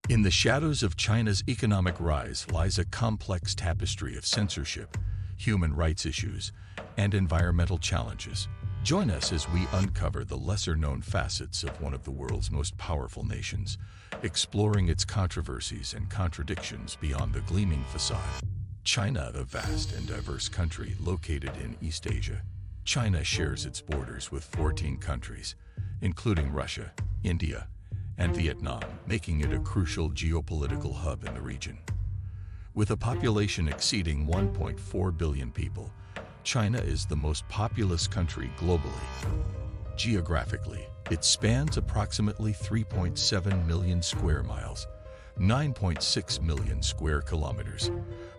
In the shadows of China's economic rise lies a complex tapestry of censorship, human rights issues, and environmental challenges. Join us as we uncover the lesser-known facets of one of the world's most powerful nations, exploring its controversies and contradictions beyond the gleaming facade. China, a vast and diverse country located in East Asia. China shares its borders with 14 countries, including Russia, India, and Vietnam, making it a crucial geopolitical hub in the region. With a population exceeding 1.4 billion people, China is the most populous country globally. Geographically, it spans approximately 3.7 million square miles, 9.6 million square kilometers,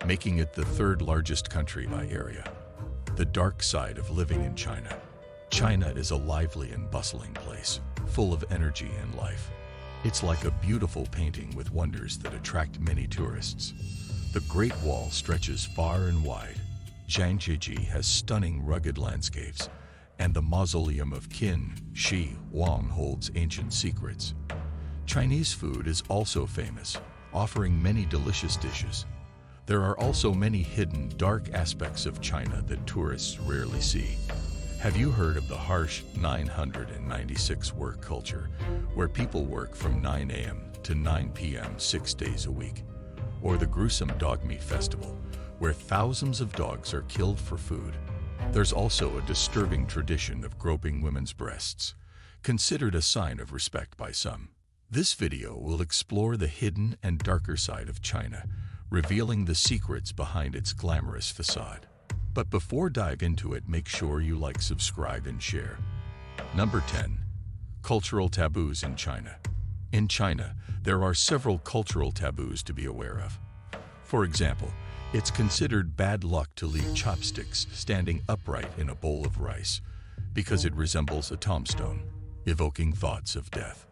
making it the third largest country by area. The dark side of living in China. China is a lively and bustling place, full of energy and life. It's like a beautiful painting with wonders that attract many tourists. The Great Wall stretches far and wide. Zhangjiajie has stunning rugged landscapes, and the mausoleum of Qin Shi Huang holds ancient secrets. Chinese food is also famous, offering many delicious dishes. There are also many hidden, dark aspects of China that tourists rarely see. Have you heard of the harsh 996 work culture, where people work from 9 a.m. to 9 p.m. 6 days a week? Or the gruesome dog meat festival, where thousands of dogs are killed for food? There's also a disturbing tradition of groping women's breasts, considered a sign of respect by some. This video will explore the hidden and darker side of China, revealing the secrets behind its glamorous facade. But before dive into it, make sure you like, subscribe, and share. Number 10. Cultural taboos in China. In China, there are several cultural taboos to be aware of. For example, it's considered bad luck to leave chopsticks standing upright in a bowl of rice because it resembles a tombstone, evoking thoughts of death.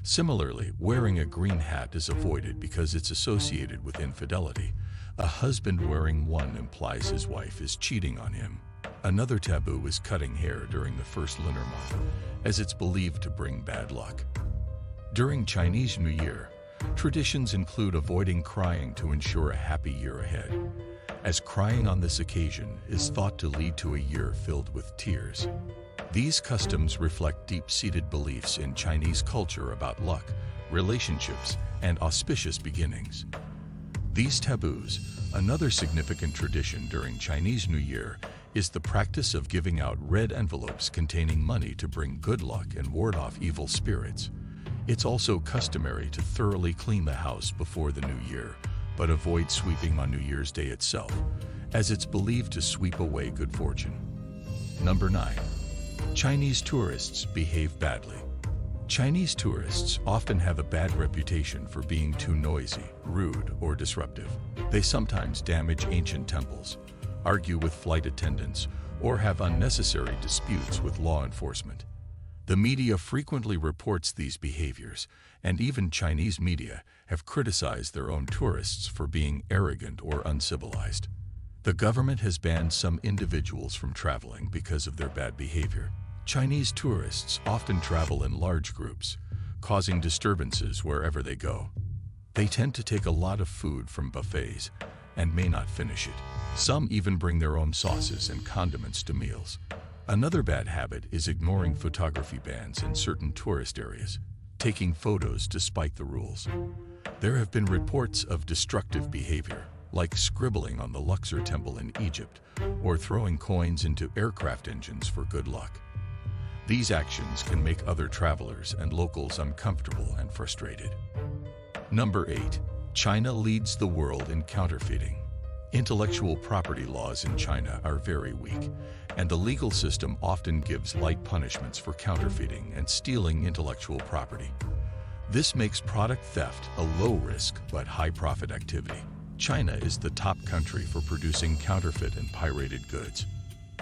Similarly, wearing a green hat is avoided because it's associated with infidelity. A husband wearing one implies his wife is cheating on him. Another taboo is cutting hair during the first lunar month, as it's believed to bring bad luck. During Chinese New Year, traditions include avoiding crying to ensure a happy year ahead, as crying on this occasion is thought to lead to a year filled with tears. These customs reflect deep-seated beliefs in Chinese culture about luck, relationships, and auspicious beginnings. These taboos, another significant tradition during Chinese New Year, is the practice of giving out red envelopes containing money to bring good luck and ward off evil spirits. It's also customary to thoroughly clean the house before the new year, but avoid sweeping on New Year's Day itself, as it's believed to sweep away good fortune. Number 9. Chinese tourists behave badly. Chinese tourists often have a bad reputation for being too noisy, rude, or disruptive. They sometimes damage ancient temples, argue with flight attendants, or have unnecessary disputes with law enforcement. The media frequently reports these behaviors, and even Chinese media have criticized their own tourists for being arrogant or uncivilized. The government has banned some individuals from traveling because of their bad behavior. Chinese tourists often travel in large groups, causing disturbances wherever they go. They tend to take a lot of food from buffets and may not finish it. Some even bring their own sauces and condiments to meals. Another bad habit is ignoring photography bans in certain tourist areas, taking photos despite the rules. There have been reports of destructive behavior, like scribbling on the Luxor Temple in Egypt or throwing coins into aircraft engines for good luck. These actions can make other travelers and locals uncomfortable and frustrated. Number 8. China leads the world in counterfeiting. Intellectual property laws in China are very weak, and the legal system often gives light punishments for counterfeiting and stealing intellectual property. This makes product theft a low-risk but high-profit activity. China is the top country for producing counterfeit and pirated goods.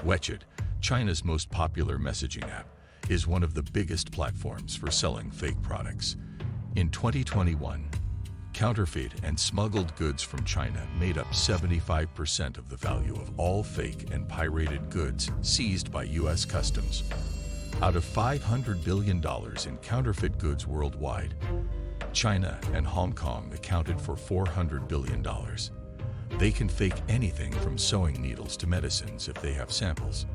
WeChat, China's most popular messaging app, is one of the biggest platforms for selling fake products. In 2021, counterfeit and smuggled goods from China made up 75% of the value of all fake and pirated goods seized by U.S. Customs. Out of $500 billion in counterfeit goods worldwide, China and Hong Kong accounted for $400 billion. They can fake anything from sewing needles to medicines if they have samples.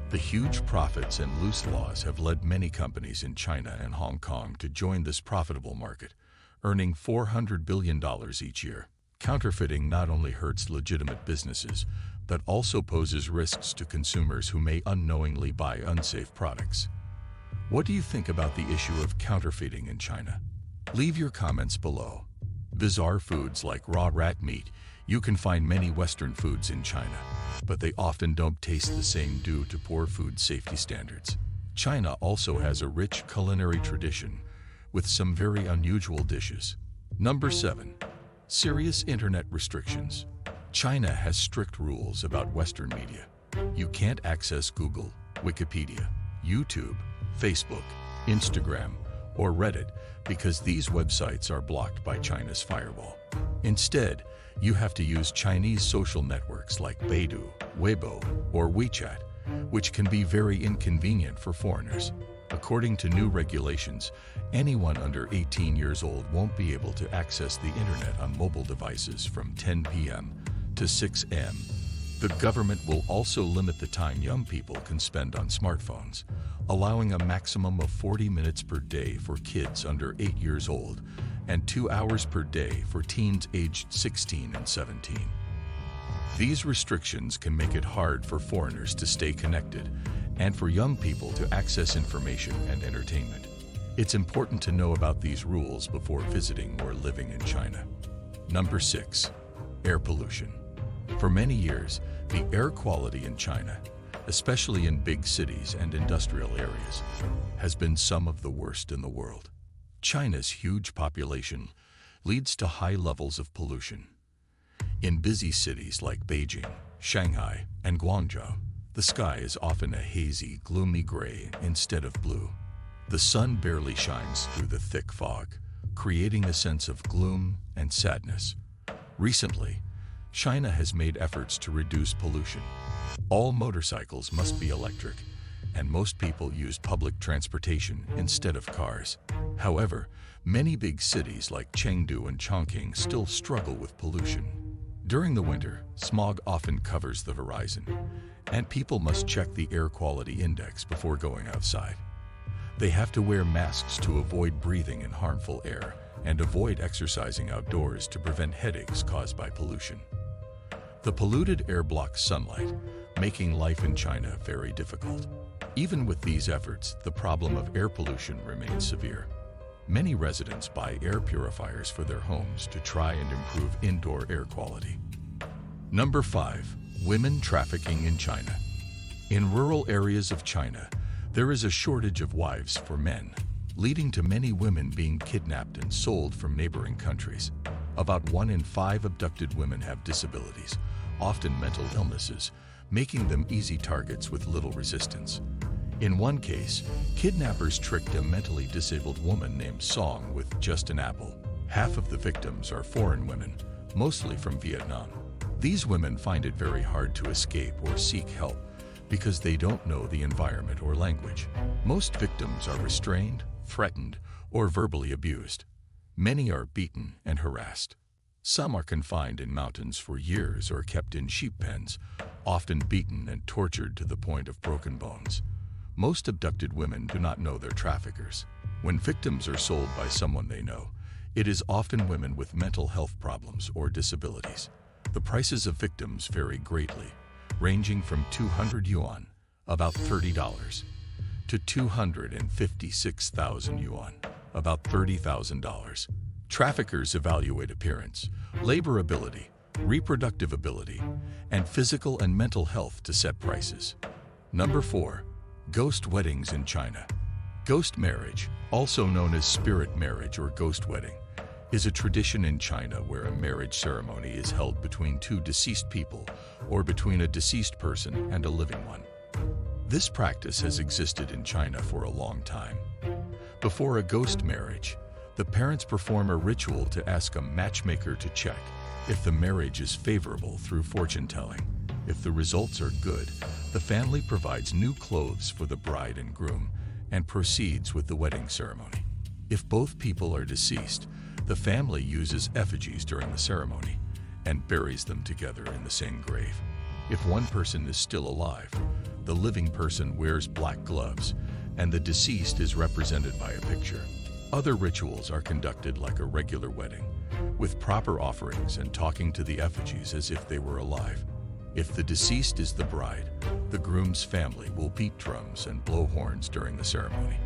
The huge profits and loose laws have led many companies in China and Hong Kong to join this profitable market, earning $400 billion each year. Counterfeiting not only hurts legitimate businesses, but also poses risks to consumers who may unknowingly buy unsafe products. What do you think about the issue of counterfeiting in China? Leave your comments below. Bizarre foods like raw rat meat. You can find many Western foods in China, but they often don't taste the same due to poor food safety standards. China also has a rich culinary tradition with some very unusual dishes. Number 7. Serious internet restrictions. China has strict rules about Western media. You can't access Google, Wikipedia, YouTube, Facebook, Instagram, or Reddit because these websites are blocked by China's firewall. Instead, you have to use Chinese social networks like Baidu, Weibo, or WeChat, which can be very inconvenient for foreigners. According to new regulations, anyone under 18 years old won't be able to access the internet on mobile devices from 10 p.m. to 6 a.m. The government will also limit the time young people can spend on smartphones, allowing a maximum of 40 minutes per day for kids under 8 years old and 2 hours per day for teens aged 16 and 17. These restrictions can make it hard for foreigners to stay connected and for young people to access information and entertainment. It's important to know about these rules before visiting or living in China. Number 6. Air pollution. For many years, the air quality in China, especially in big cities and industrial areas, has been some of the worst in the world. China's huge population leads to high levels of pollution. In busy cities like Beijing, Shanghai, and Guangzhou, the sky is often a hazy, gloomy gray instead of blue. The sun barely shines through the thick fog, creating a sense of gloom and sadness. Recently, China has made efforts to reduce pollution. All motorcycles must be electric, and most people use public transportation instead of cars. However, many big cities like Chengdu and Chongqing still struggle with pollution. During the winter, smog often covers the horizon, and people must check the air quality index before going outside. They have to wear masks to avoid breathing in harmful air and avoid exercising outdoors to prevent headaches caused by pollution. The polluted air blocks sunlight, making life in China very difficult. Even with these efforts, the problem of air pollution remains severe. Many residents buy air purifiers for their homes to try and improve indoor air quality. Number 5. Women trafficking in China. In rural areas of China, there is a shortage of wives for men, leading to many women being kidnapped and sold from neighboring countries. About 1 in 5 abducted women have disabilities, often mental illnesses, making them easy targets with little resistance. In one case, kidnappers tricked a mentally disabled woman named Song with just an apple. Half of the victims are foreign women, mostly from Vietnam. These women find it very hard to escape or seek help because they don't know the environment or language. Most victims are restrained, threatened, or verbally abused. Many are beaten and harassed. Some are confined in mountains for years or kept in sheep pens, often beaten and tortured to the point of broken bones. Most abducted women do not know their traffickers. When victims are sold by someone they know, it is often women with mental health problems or disabilities. The prices of victims vary greatly, ranging from 200 yuan, about $30, to 256,000 yuan, about $30,000. Traffickers evaluate appearance, labor ability, reproductive ability, and physical and mental health to set prices. Number 4. Ghost weddings in China. Ghost marriage, also known as spirit marriage or ghost wedding, is a tradition in China where a marriage ceremony is held between 2 deceased people or between a deceased person and a living one. This practice has existed in China for a long time. Before a ghost marriage, the parents perform a ritual to ask a matchmaker to check if the marriage is favorable through fortune-telling. If the results are good, the family provides new clothes for the bride and groom and proceeds with the wedding ceremony. If both people are deceased, The family uses effigies during the ceremony and buries them together in the same grave. If one person is still alive, the living person wears black gloves, and the deceased is represented by a picture. Other rituals are conducted like a regular wedding, with proper offerings and talking to the effigies as if they were alive. If the deceased is the bride, the groom's family will beat drums and blow horns during the ceremony.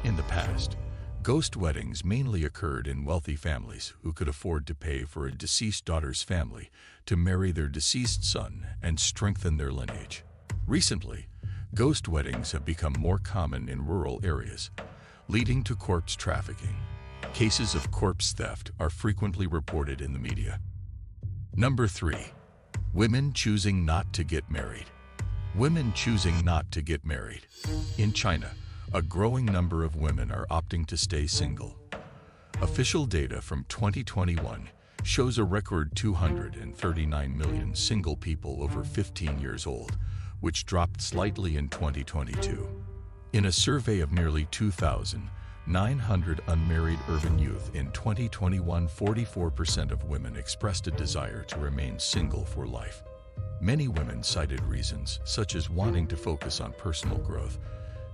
In the past, ghost weddings mainly occurred in wealthy families who could afford to pay for a deceased daughter's family to marry their deceased son and strengthen their lineage. Recently, ghost weddings have become more common in rural areas, leading to corpse trafficking. Cases of corpse theft are frequently reported in the media. Number 3. Women choosing not to get married. Women choosing not to get married. In China, a growing number of women are opting to stay single. Official data from 2021 shows a record 239 million single people over 15 years old, which dropped slightly in 2022. In a survey of nearly 2,900 unmarried urban youth in 2021, 44% of women expressed a desire to remain single for life. Many women cited reasons such as wanting to focus on personal growth,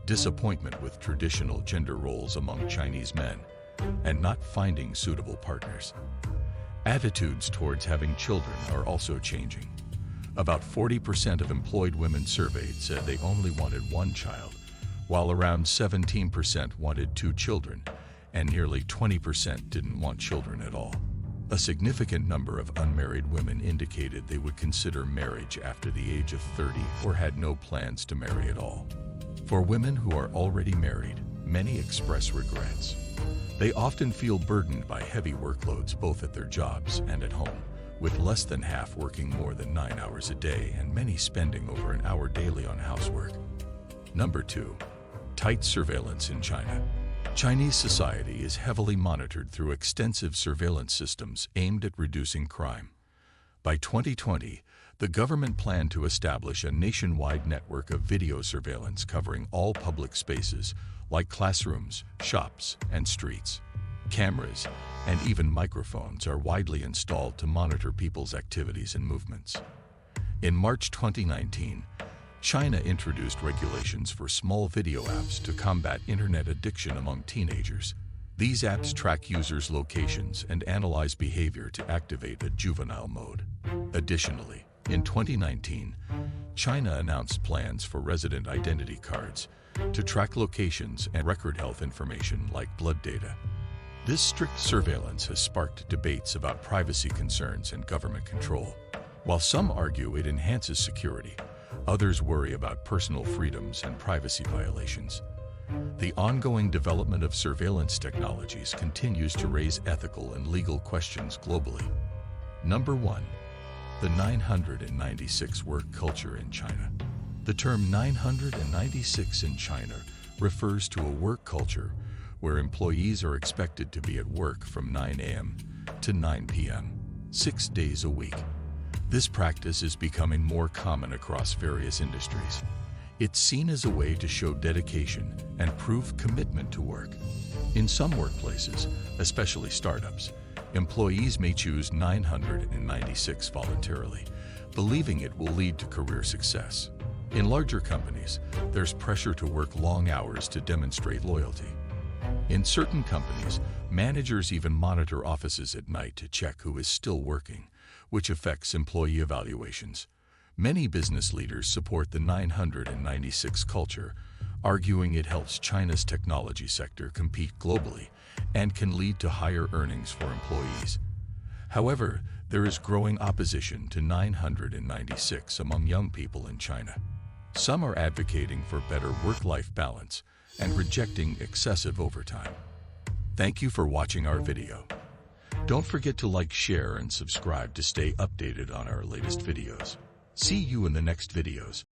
disappointment with traditional gender roles among Chinese men, and not finding suitable partners. Attitudes towards having children are also changing. About 40% of employed women surveyed said they only wanted one child, while around 17% wanted 2 children, and nearly 20% didn't want children at all. A significant number of unmarried women indicated they would consider marriage after the age of 30 or had no plans to marry at all. For women who are already married, many express regrets. They often feel burdened by heavy workloads both at their jobs and at home, with less than half working more than 9 hours a day and many spending over an hour daily on housework. Number 2. Tight surveillance in China. Chinese society is heavily monitored through extensive surveillance systems aimed at reducing crime. By 2020, the government planned to establish a nationwide network of video surveillance covering all public spaces, like classrooms, shops, and streets. Cameras and even microphones are widely installed to monitor people's activities and movements. In March 2019, China introduced regulations for small video apps to combat internet addiction among teenagers. These apps track users' locations and analyze behavior to activate a juvenile mode. Additionally, in 2019, China announced plans for resident identity cards to track locations and record health information like blood data. This strict surveillance has sparked debates about privacy concerns and government control. While some argue it enhances security, others worry about personal freedoms and privacy violations. The ongoing development of surveillance technologies continues to raise ethical and legal questions globally. Number 1. The 996 work culture in China. The term 996 in China refers to a work culture where employees are expected to be at work from 9 a.m. to 9 p.m., 6 days a week. This practice is becoming more common across various industries. It's seen as a way to show dedication and prove commitment to work. In some workplaces, especially startups, employees may choose 996 voluntarily, believing it will lead to career success. In larger companies, there's pressure to work long hours to demonstrate loyalty. In certain companies, managers even monitor offices at night to check who is still working, which affects employee evaluations. Many business leaders support the 996 culture, arguing it helps China's technology sector compete globally and can lead to higher earnings for employees. However, there is growing opposition to 996 among young people in China. Some are advocating for better work-life balance and rejecting excessive overtime. Thank you for watching our video. Don't forget to like, share, and subscribe to stay updated on our latest videos. See you in the next videos.